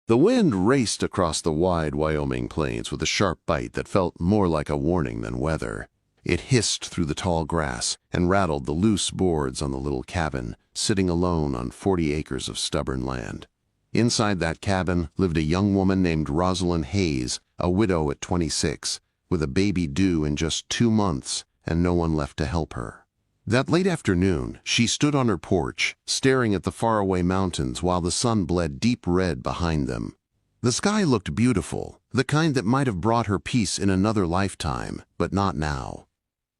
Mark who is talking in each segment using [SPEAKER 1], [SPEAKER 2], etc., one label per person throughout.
[SPEAKER 1] The wind raced across the wide Wyoming plains with a sharp bite that felt more like a warning than weather. It hissed through the tall grass and rattled the loose boards on the little cabin, sitting alone on 40 acres of stubborn land. Inside that cabin lived a young woman named Rosalyn Hayes, a widow at 26, with a baby due in just 2 months and no one left to help her. That late afternoon, she stood on her porch, staring at the faraway mountains while the sun bled deep red behind them. The sky looked beautiful, the kind that might have brought her peace in another lifetime, but not now.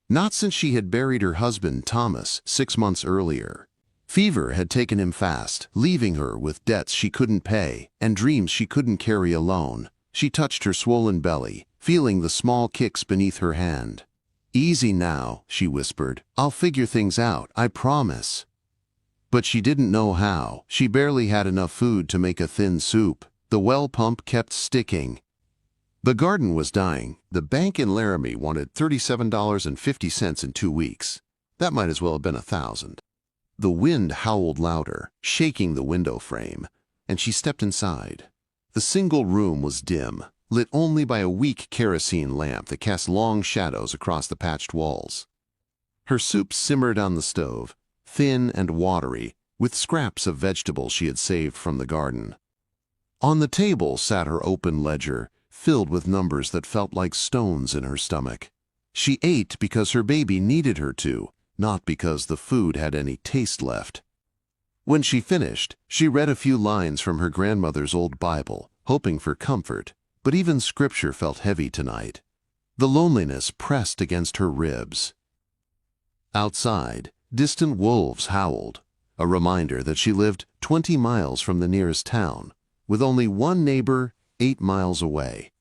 [SPEAKER 1] Not since she had buried her husband, Thomas, 6 months earlier. Fever had taken him fast, leaving her with debts she couldn't pay and dreams she couldn't carry alone. She touched her swollen belly, feeling the small kicks beneath her hand. "Easy now," she whispered. "I'll figure things out, I promise." But she didn't know how. She barely had enough food to make a thin soup. The well pump kept sticking. The garden was dying. The bank in Laramie wanted $37.50 in 2 weeks. That might as well have been 1,000. The wind howled louder, shaking the window frame, and she stepped inside. The single room was dim, lit only by a weak kerosene lamp that cast long shadows across the patched walls. Her soup simmered on the stove, thin and watery, with scraps of vegetables she had saved from the garden. On the table sat her open ledger, filled with numbers that felt like stones in her stomach. She ate because her baby needed her to, not because the food had any taste left. When she finished, she read a few lines from her grandmother's old Bible, hoping for comfort, but even scripture felt heavy tonight. The loneliness pressed against her ribs. Outside, distant wolves howled, a reminder that she lived 20 miles from the nearest town, with only one neighbor 8 miles away.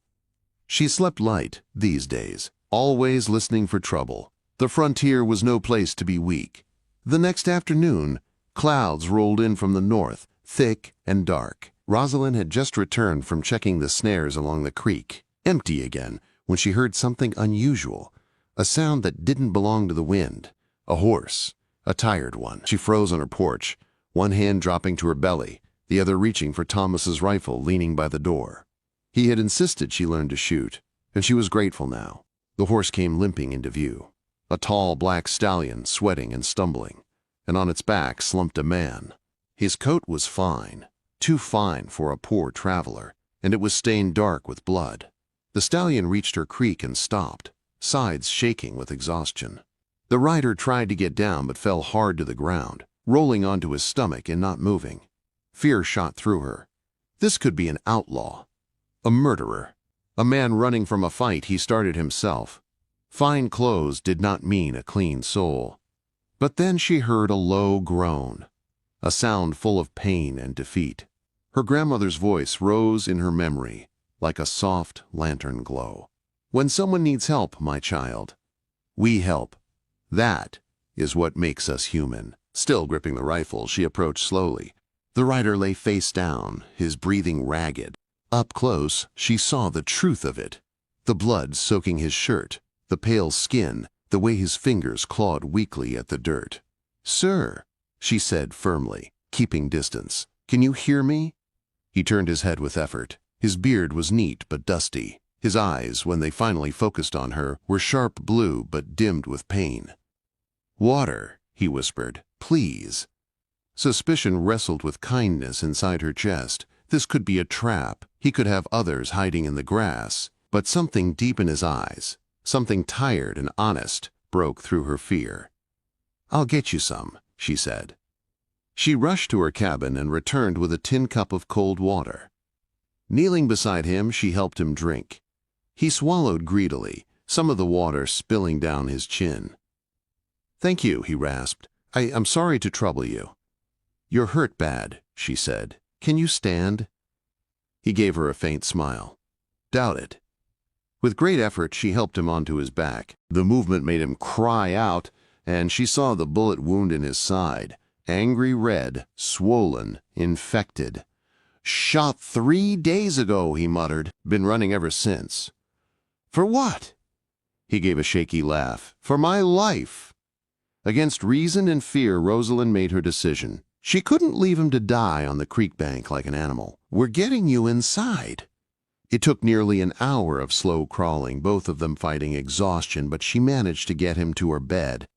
[SPEAKER 1] She slept light these days, always listening for trouble. The frontier was no place to be weak. The next afternoon, clouds rolled in from the north, thick and dark. Rosalyn had just returned from checking the snares along the creek, empty again, when she heard something unusual, a sound that didn't belong to the wind. A horse, a tired one. She froze on her porch, one hand dropping to her belly, the other reaching for Thomas's rifle leaning by the door. He had insisted she learn to shoot, and she was grateful now. The horse came limping into view, a tall black stallion sweating and stumbling, and on its back slumped a man. His coat was fine, too fine for a poor traveler, and it was stained dark with blood. The stallion reached her creek and stopped, sides shaking with exhaustion. The rider tried to get down but fell hard to the ground, rolling onto his stomach and not moving. Fear shot through her. This could be an outlaw, a murderer, a man running from a fight he started himself. Fine clothes did not mean a clean soul. But then she heard a low groan, a sound full of pain and defeat. Her grandmother's voice rose in her memory like a soft lantern glow. "When someone needs help, my child, we help. That is what makes us human." Still gripping the rifle, she approached slowly. The rider lay face down, his breathing ragged. Up close, she saw the truth of it. The blood soaking his shirt, the pale skin, the way his fingers clawed weakly at the dirt. "Sir," she said firmly, keeping distance, "can you hear me?" He turned his head with effort. His beard was neat but dusty. His eyes, when they finally focused on her, were sharp blue but dimmed with pain. "Water," he whispered, "please." Suspicion wrestled with kindness inside her chest. This could be a trap. He could have others hiding in the grass. But something deep in his eyes, something tired and honest, broke through her fear. "I'll get you some," she said. She rushed to her cabin and returned with a tin cup of cold water. Kneeling beside him, she helped him drink. He swallowed greedily, some of the water spilling down his chin. "Thank you," he rasped. I'm sorry to trouble you." "You're hurt bad," she said. "Can you stand?" He gave her a faint smile. "Doubt it." With great effort, she helped him onto his back. The movement made him cry out, and she saw the bullet wound in his side, angry red, swollen, infected. "Shot 3 days ago," he muttered. "Been running ever since." "For what?" He gave a shaky laugh. "For my life." Against reason and fear, Rosalyn made her decision. She couldn't leave him to die on the creek bank like an animal. "We're getting you inside." It took nearly an hour of slow crawling, both of them fighting exhaustion, but she managed to get him to her bed.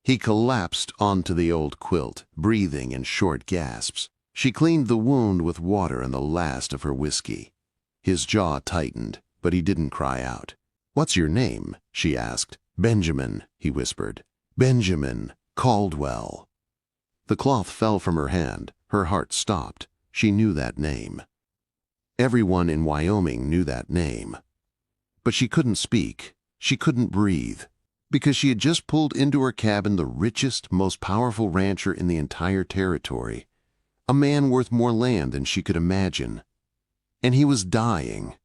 [SPEAKER 1] He collapsed onto the old quilt, breathing in short gasps. She cleaned the wound with water and the last of her whiskey. His jaw tightened, but he didn't cry out. "What's your name?" she asked. "Benjamin," he whispered. "Benjamin Caldwell." The cloth fell from her hand. Her heart stopped. She knew that name. Everyone in Wyoming knew that name. But she couldn't speak. She couldn't breathe. Because she had just pulled into her cabin the richest, most powerful rancher in the entire territory. A man worth more land than she could imagine. And he was dying.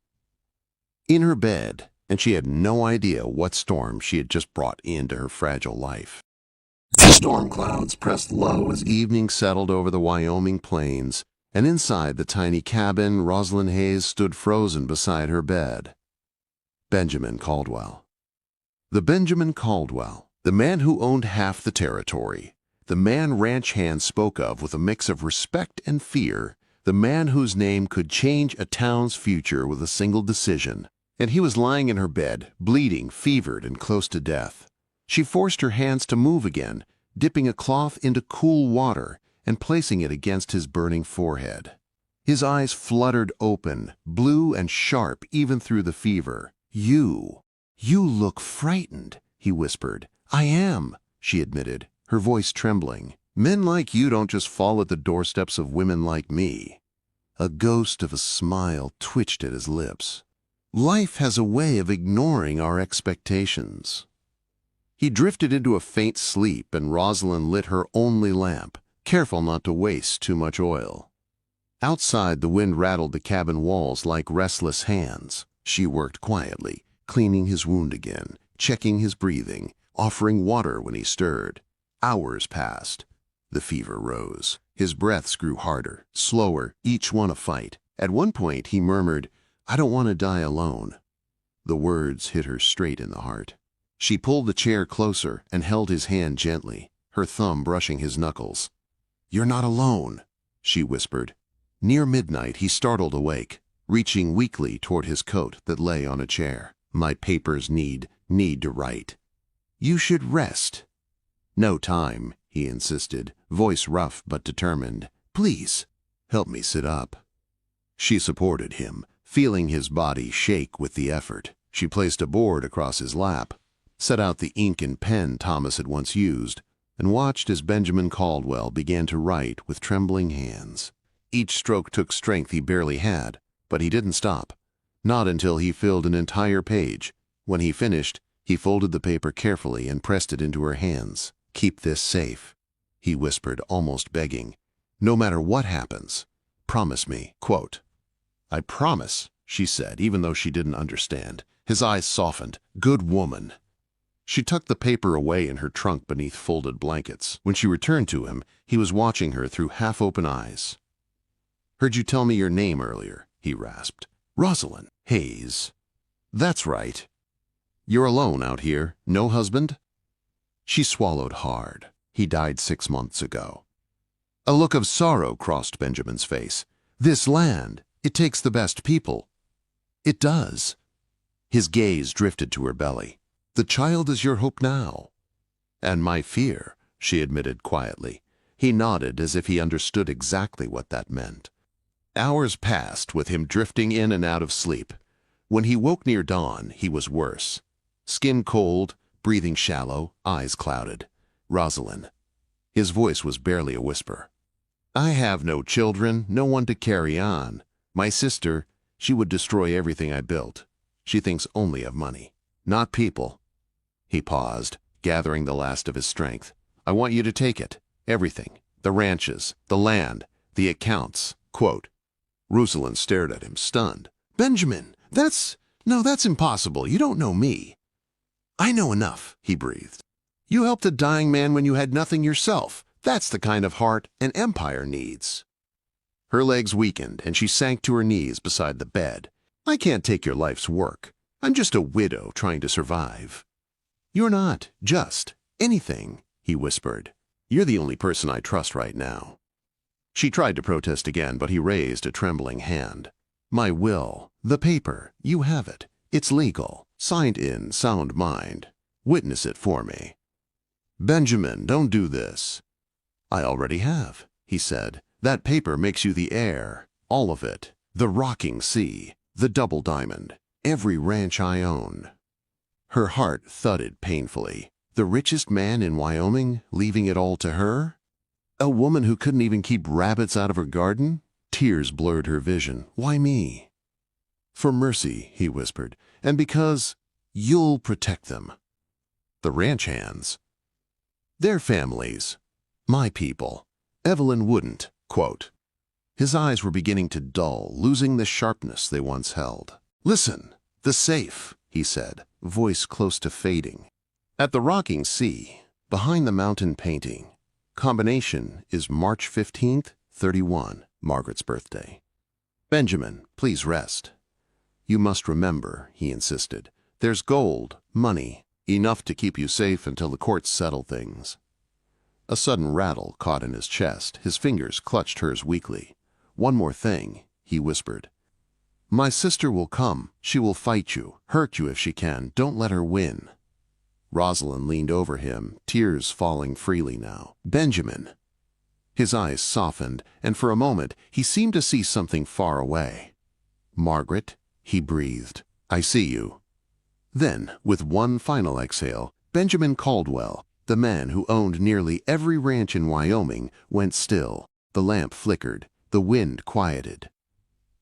[SPEAKER 1] In her bed, and she had no idea what storm she had just brought into her fragile life. The storm clouds pressed low as evening settled over the Wyoming plains, and inside the tiny cabin, Rosalyn Hayes stood frozen beside her bed. Benjamin Caldwell. The Benjamin Caldwell, the man who owned half the territory, the man ranch hands spoke of with a mix of respect and fear, the man whose name could change a town's future with a single decision. And he was lying in her bed, bleeding, fevered, and close to death. She forced her hands to move again, dipping a cloth into cool water and placing it against his burning forehead. His eyes fluttered open, blue and sharp even through the fever. You look frightened," he whispered. "I am," she admitted, her voice trembling. "Men like you don't just fall at the doorsteps of women like me." A ghost of a smile twitched at his lips. "Life has a way of ignoring our expectations." He drifted into a faint sleep, and Rosalyn lit her only lamp, careful not to waste too much oil. Outside, the wind rattled the cabin walls like restless hands. She worked quietly, cleaning his wound again, checking his breathing, offering water when he stirred. Hours passed. The fever rose. His breaths grew harder, slower, each one a fight. At one point, he murmured, "I don't want to die alone." The words hit her straight in the heart. She pulled the chair closer and held his hand gently, her thumb brushing his knuckles. "You're not alone," she whispered. Near midnight, he startled awake, reaching weakly toward his coat that lay on a chair. "My papers need to write." "You should rest." "No time," he insisted, voice rough but determined. "Please, help me sit up." She supported him, feeling his body shake with the effort. She placed a board across his lap, set out the ink and pen Thomas had once used, and watched as Benjamin Caldwell began to write with trembling hands. Each stroke took strength he barely had, but he didn't stop. Not until he filled an entire page. When he finished, he folded the paper carefully and pressed it into her hands. "Keep this safe," he whispered, almost begging. "No matter what happens, promise me." Quote, "I promise," she said, even though she didn't understand. His eyes softened. "Good woman." She tucked the paper away in her trunk beneath folded blankets. When she returned to him, he was watching her through half-open eyes. "Heard you tell me your name earlier," he rasped. "Rosalyn Hayes." "That's right. You're alone out here? No husband?" She swallowed hard. "He died 6 months ago." A look of sorrow crossed Benjamin's face. "This land, it takes the best people." "It does." His gaze drifted to her belly. "The child is your hope now." "And my fear," she admitted quietly. He nodded as if he understood exactly what that meant. Hours passed with him drifting in and out of sleep. When he woke near dawn, he was worse. Skin cold, breathing shallow, eyes clouded. "Rosalyn." His voice was barely a whisper. "I have no children, no one to carry on. My sister, she would destroy everything I built. She thinks only of money, not people." He paused, gathering the last of his strength. "I want you to take it. Everything. The ranches, the land, the accounts." Quote. Rosalyn stared at him, stunned. "Benjamin, that's impossible. You don't know me." "I know enough," he breathed. "You helped a dying man when you had nothing yourself. That's the kind of heart an empire needs." Her legs weakened, and she sank to her knees beside the bed. "I can't take your life's work. I'm just a widow trying to survive." "You're not just anything," he whispered. "You're the only person I trust right now." She tried to protest again, but he raised a trembling hand. "My will. The paper. You have it. It's legal. Signed in sound mind. Witness it for me." "Benjamin, don't do this." "I already have," he said. "That paper makes you the heir. All of it. The rocking sea. The double diamond. Every ranch I own." Her heart thudded painfully. The richest man in Wyoming, leaving it all to her? A woman who couldn't even keep rabbits out of her garden? Tears blurred her vision. "Why me?" "For mercy," he whispered, "and because you'll protect them." "The ranch hands." "Their families. My people. Evelyn wouldn't." Quote. His eyes were beginning to dull, losing the sharpness they once held. "Listen, the safe," he said, voice close to fading. "At the rocking sea, behind the mountain painting. Combination is March 15th, 31, Margaret's birthday. Benjamin, please rest. You must remember," he insisted, "there's gold, money, enough to keep you safe until the courts settle things." A sudden rattle caught in his chest. His fingers clutched hers weakly. "One more thing," he whispered. "My sister will come. She will fight you, hurt you if she can. Don't let her win." Rosalyn leaned over him, tears falling freely now. "Benjamin." His eyes softened, and for a moment he seemed to see something far away. "Margaret," he breathed, "I see you." Then, with one final exhale, Benjamin Caldwell, the man who owned nearly every ranch in Wyoming, went still. The lamp flickered, the wind quieted.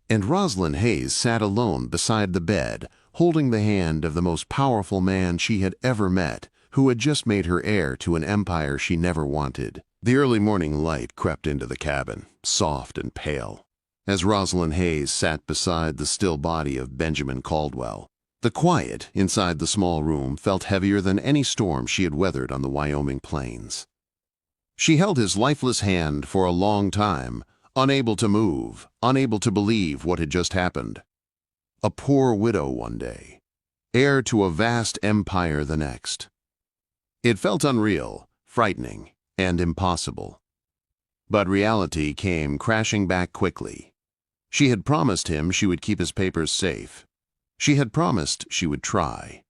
[SPEAKER 1] And Rosalyn Hayes sat alone beside the bed, holding the hand of the most powerful man she had ever met, who had just made her heir to an empire she never wanted. The early morning light crept into the cabin, soft and pale, as Rosalyn Hayes sat beside the still body of Benjamin Caldwell. The quiet inside the small room felt heavier than any storm she had weathered on the Wyoming plains. She held his lifeless hand for a long time, unable to move, unable to believe what had just happened. A poor widow one day, heir to a vast empire the next. It felt unreal, frightening, and impossible. But reality came crashing back quickly. She had promised him she would keep his papers safe. She had promised she would try.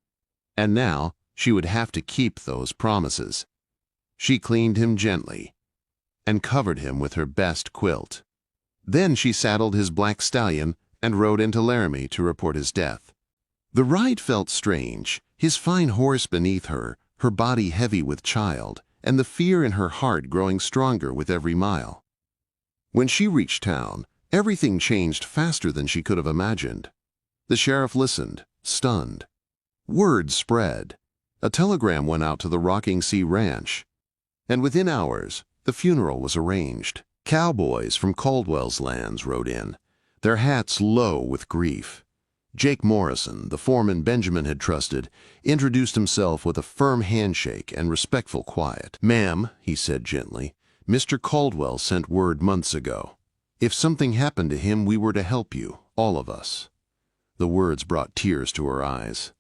[SPEAKER 1] And now she would have to keep those promises. She cleaned him gently and covered him with her best quilt. Then she saddled his black stallion and rode into Laramie to report his death. The ride felt strange, his fine horse beneath her, her body heavy with child, and the fear in her heart growing stronger with every mile. When she reached town, everything changed faster than she could have imagined. The sheriff listened, stunned. Word spread. A telegram went out to the Rocking Sea Ranch, and within hours, the funeral was arranged. Cowboys from Caldwell's lands rode in, their hats low with grief. Jake Morrison, the foreman Benjamin had trusted, introduced himself with a firm handshake and respectful quiet. "Ma'am," he said gently, "Mr. Caldwell sent word months ago. If something happened to him, we were to help you, all of us." The words brought tears to her eyes.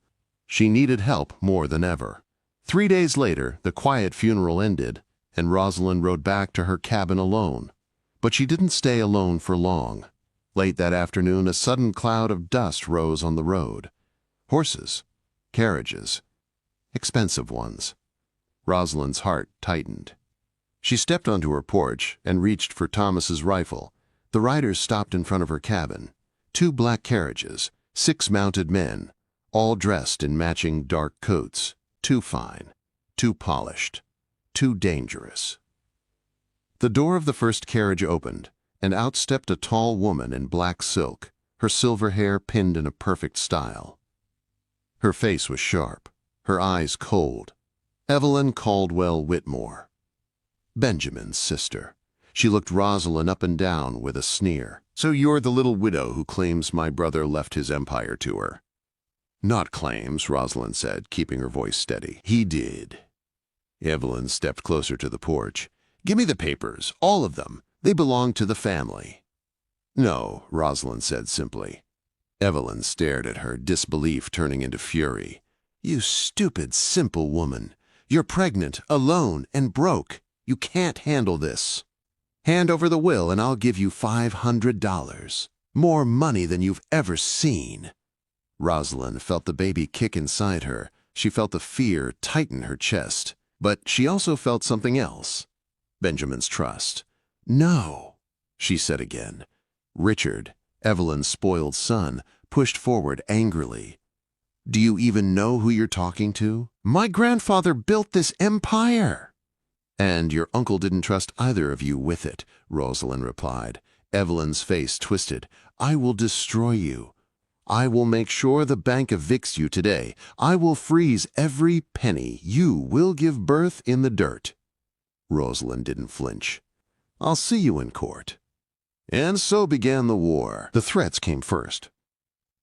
[SPEAKER 1] She needed help more than ever. 3 days later, the quiet funeral ended, and Rosalyn rode back to her cabin alone. But she didn't stay alone for long. Late that afternoon, a sudden cloud of dust rose on the road. Horses, carriages, expensive ones. Rosalyn's heart tightened. She stepped onto her porch and reached for Thomas's rifle. The riders stopped in front of her cabin. 2 black carriages, 6 mounted men, all dressed in matching dark coats, too fine, too polished, too dangerous. The door of the first carriage opened, and out stepped a tall woman in black silk, her silver hair pinned in a perfect style. Her face was sharp, her eyes cold. Evelyn Caldwell Whitmore, Benjamin's sister. She looked Rosalyn up and down with a sneer. "So you're the little widow who claims my brother left his empire to her?" "Not claims," Rosalyn said, keeping her voice steady. "He did." Evelyn stepped closer to the porch. "Give me the papers, all of them. They belong to the family." "No," Rosalyn said simply. Evelyn stared at her, disbelief turning into fury. "You stupid, simple woman. You're pregnant, alone, and broke. You can't handle this." Hand over the will and I'll give you $500. More money than you've ever seen." Rosalyn felt the baby kick inside her. She felt the fear tighten her chest. But she also felt something else. Benjamin's trust. "No," she said again. Richard, Evelyn's spoiled son, pushed forward angrily. "Do you even know who you're talking to? My grandfather built this empire." "And your uncle didn't trust either of you with it," Rosalyn replied. Evelyn's face twisted. "I will destroy you. I will make sure the bank evicts you today. I will freeze every penny. You will give birth in the dirt." Rosalyn didn't flinch. "I'll see you in court." And so began the war. The threats came first.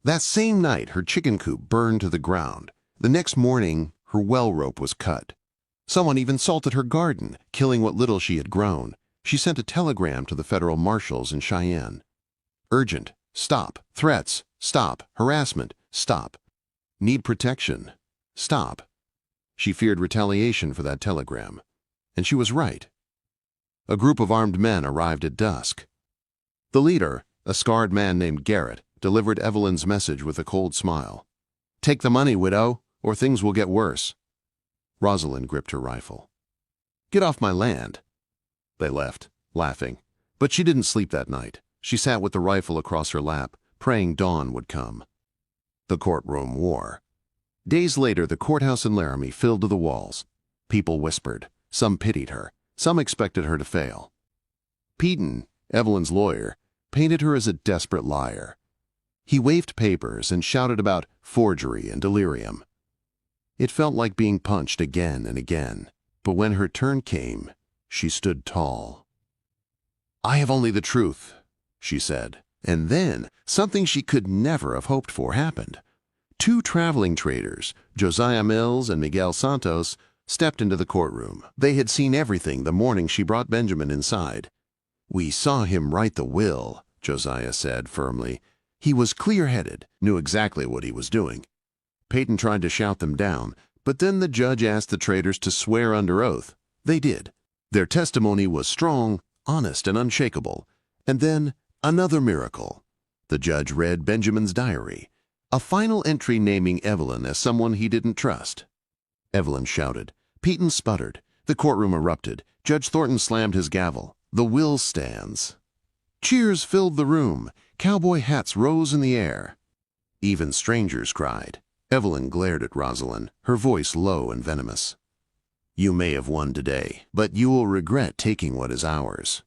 [SPEAKER 1] That same night, her chicken coop burned to the ground. The next morning, her well rope was cut. Someone even salted her garden, killing what little she had grown. She sent a telegram to the federal marshals in Cheyenne. "Urgent. Stop. Threats. Stop. Harassment. Stop. Need protection. Stop." She feared retaliation for that telegram. And she was right. A group of armed men arrived at dusk. The leader, a scarred man named Garrett, delivered Evelyn's message with a cold smile. "Take the money, widow, or things will get worse." Rosalyn gripped her rifle. "Get off my land." They left, laughing. But she didn't sleep that night. She sat with the rifle across her lap, praying dawn would come. The courtroom war. Days later, the courthouse in Laramie filled to the walls. People whispered. Some pitied her. Some expected her to fail. Peyton, Evelyn's lawyer, painted her as a desperate liar. He waved papers and shouted about forgery and delirium. It felt like being punched again and again. But when her turn came, she stood tall. "I have only the truth," she said. And then, something she could never have hoped for happened. Two traveling traders, Josiah Mills and Miguel Santos, stepped into the courtroom. They had seen everything the morning she brought Benjamin inside. "We saw him write the will," Josiah said firmly. "He was clear-headed, knew exactly what he was doing." Peyton tried to shout them down, but then the judge asked the traders to swear under oath. They did. Their testimony was strong, honest, and unshakable. And then, another miracle. The judge read Benjamin's diary, a final entry naming Evelyn as someone he didn't trust. Evelyn shouted. Peyton sputtered. The courtroom erupted. Judge Thornton slammed his gavel. "The will stands." Cheers filled the room. Cowboy hats rose in the air. Even strangers cried. Evelyn glared at Rosalyn, her voice low and venomous. "You may have won today, but you will regret taking what is ours."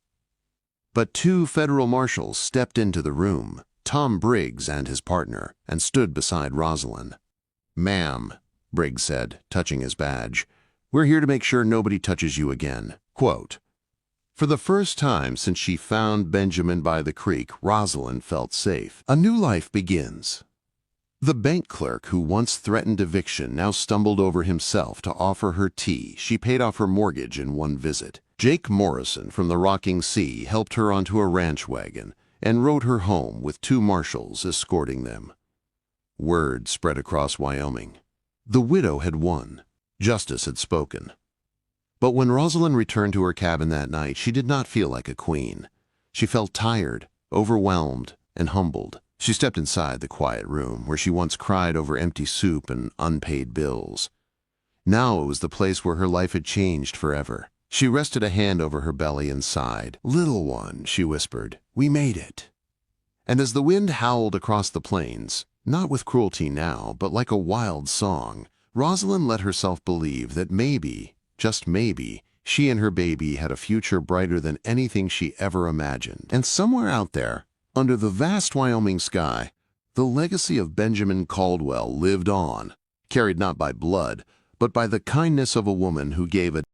[SPEAKER 1] But two federal marshals stepped into the room, Tom Briggs and his partner, and stood beside Rosalyn. "Ma'am," Briggs said, touching his badge, "we're here to make sure nobody touches you again." Quote, "For the first time since she found Benjamin by the creek, Rosalyn felt safe. A new life begins." The bank clerk who once threatened eviction now stumbled over himself to offer her tea. She paid off her mortgage in one visit. Jake Morrison from the Rocking Sea helped her onto a ranch wagon and rode her home with two marshals escorting them. Word spread across Wyoming. The widow had won. Justice had spoken. But when Rosalyn returned to her cabin that night, she did not feel like a queen. She felt tired, overwhelmed, and humbled. She stepped inside the quiet room where she once cried over empty soup and unpaid bills. Now it was the place where her life had changed forever. She rested a hand over her belly and sighed. "Little one," she whispered, "we made it." And as the wind howled across the plains, not with cruelty now, but like a wild song, Rosalyn let herself believe that maybe, just maybe, she and her baby had a future brighter than anything she ever imagined. And somewhere out there, under the vast Wyoming sky, the legacy of Benjamin Caldwell lived on, carried not by blood, but by the kindness of a woman who gave a